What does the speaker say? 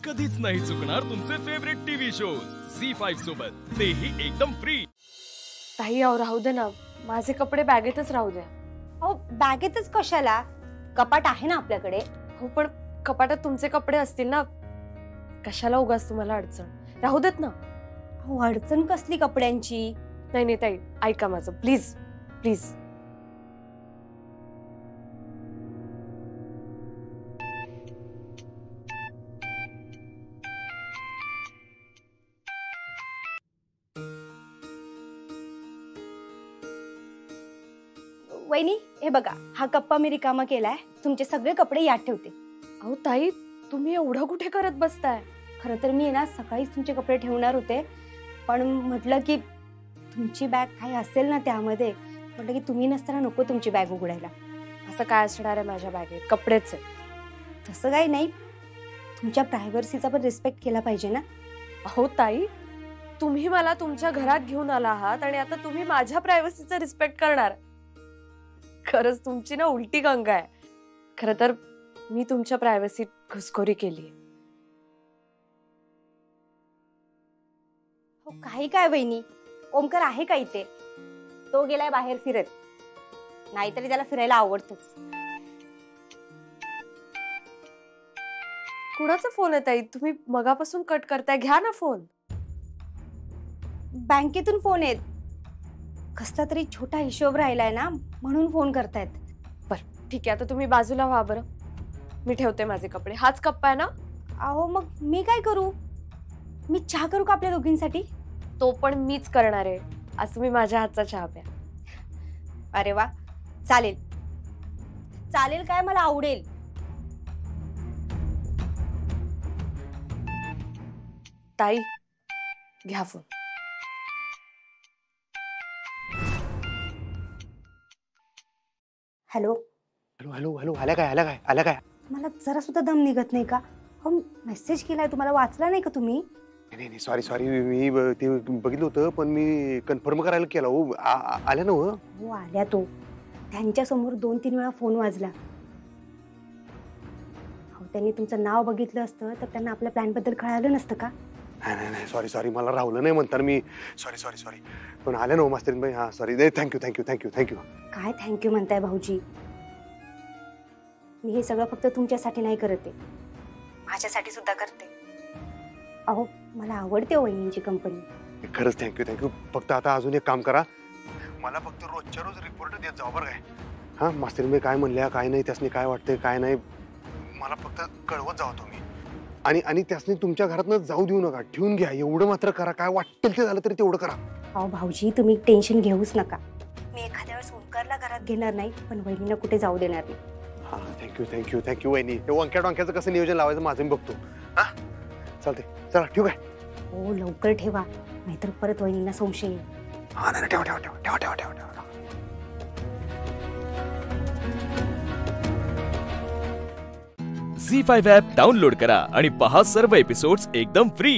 कधीच नाही चुकणार तुमचे फेवरेट टीव्ही शोज झी5 सोबत, तेही एकदम फ्री। ताई अहो राहू दे ना, माझे कपडे बॅगेतच राहू द्या। अहो बॅगेतच कशाला, कपाट आहे ना आपल्याकडे। हो पण कपाटात तुमचे कपडे असतील ना, कशाला उगाच तुम्हाला अडचण, राहू देत ना। अहो अडचण कसली कपड्यांची? नाही नाही ताई ऐका माझं प्लीज प्लीज। वहिनी हे बघा, हा कप्पा मी रिकामा केलाय, तुमचे सगळे कपडे यात ठेवते। अहो ताई तुम्ही एवढं कुठे करत बसताय? खरं तर मी ना सकाळीच तुमचे कपडे ठेवणार होते, पण म्हटलं की तुमची बॅग काही असेल ना त्यामध्ये, म्हटलं की तुम्ही नसताना नको तुमची बॅग उघडायला। असं काय असणार आहे माझ्या बॅगेत? कपडेच आहे। तसं काही नाही, तुमच्या प्रायव्हसीचा पण रिस्पेक्ट केला पाहिजे ना। अहो ताई तुम्ही मला तुमच्या घरात घेऊन आला आहात आणि आता तुम्ही माझ्या प्रायव्हसीचा रिस्पेक्ट करणार? खरंच तुमची ना उलटी गंगा आहे। खरं तर मी तुमच्या प्रायव्हसीत घुसखोरी केली। हो काही काय वहिनी, ओमकार आहे का इथे? तो गेलाय बाहेर फिरत, नाहीतरी त्याला फिरायला आवडतच। कुणाचा फोन आहे ताई? तुम्ही मगापासून कट करताय, घ्या ना फोन। बँकेतून फोन येत, कसला तरी छोटा हिशोब राहिलाय ना, म्हणून फोन करतायत। बरं ठीक आहे, आता तुम्ही बाजूला व्हा बरं, मी ठेवते माझे कपडे। हाच कप्पा आहे ना? अहो मग मी काय करू? मी चहा करू का आपल्या दोघींसाठी? तो पण मीच करणार आहे, आज तुम्ही माझ्या हातचा चहा प्या। अरे वा, चालेल चालेल, काय मला आवडेल। ताई घ्या phone. Hello hello hello hello, आल्या काय? मला जरा सुद्धा दम निघत नाही का? हो मेसेज केलाय तुम्हाला, वाचला नाही का तुम्ही? नाही सॉरी, मी ते बघितलं होतं, पण मी कन्फर्म करायला केला हो। आल्या ना हो? हो आल्या, तो त्यांच्या समोर 2-3 वेळा फोन वाजला। हो त्यांनी तुमचं नाव बघितलं असतं तर त्यांना आपल्या प्लॅन बद्दल कळालं नसतं का? नाही सॉरी, मला राहुलं नाही म्हणताना मी सॉरी, पण आल्या ना हो मास्तरीन बाई। हा सॉरी, थँक्यू। काय थँक्यू म्हणताय भाऊजी? मी हे सगळं फक्त तुमच्यासाठी नाही करत आहे, माझ्यासाठी सुद्धा करते। अहो मला आवडते वहिनींची कंपनी। खरंच थँक्यू। फक्त आता अजून एक काम करा, मला फक्त रोजच्या रोज रिपोर्ट देत जाऊ बरं काय? हा मास्तरीन बाई काय म्हणल्या काय नाही, त्यासनी काय वाटतंय काय नाही, मला फक्त कळवत जाऊ तुम्ही। आणि त्यासनी तुमच्या घरातनं जाऊ देऊ नका, ठेवून घ्या, एवढं मात्र करा। काय वाटेल ते झालं तरी तेवढं करा। अहो भाऊजी तुम्ही टेन्शन घेऊच नका, मी एखाद्या वेळेस ओंकारला घरात घेणार नाही, पण वहिनीला कुठे जाऊ देणार नाही। हा थँक्यू वहिनी। हे वांक्याचं कसं नियोजन लावायचं माझं मी बघतो। हा चालते, चला ठेवू काय? हो लवकर ठेवा, नाहीतर परत वहिनींना संशय येईल। हा नाही, ठेवा। झी5 ॲप डाउनलोड करा आणि पहा सर्व एपिसोड्स एकदम फ्री।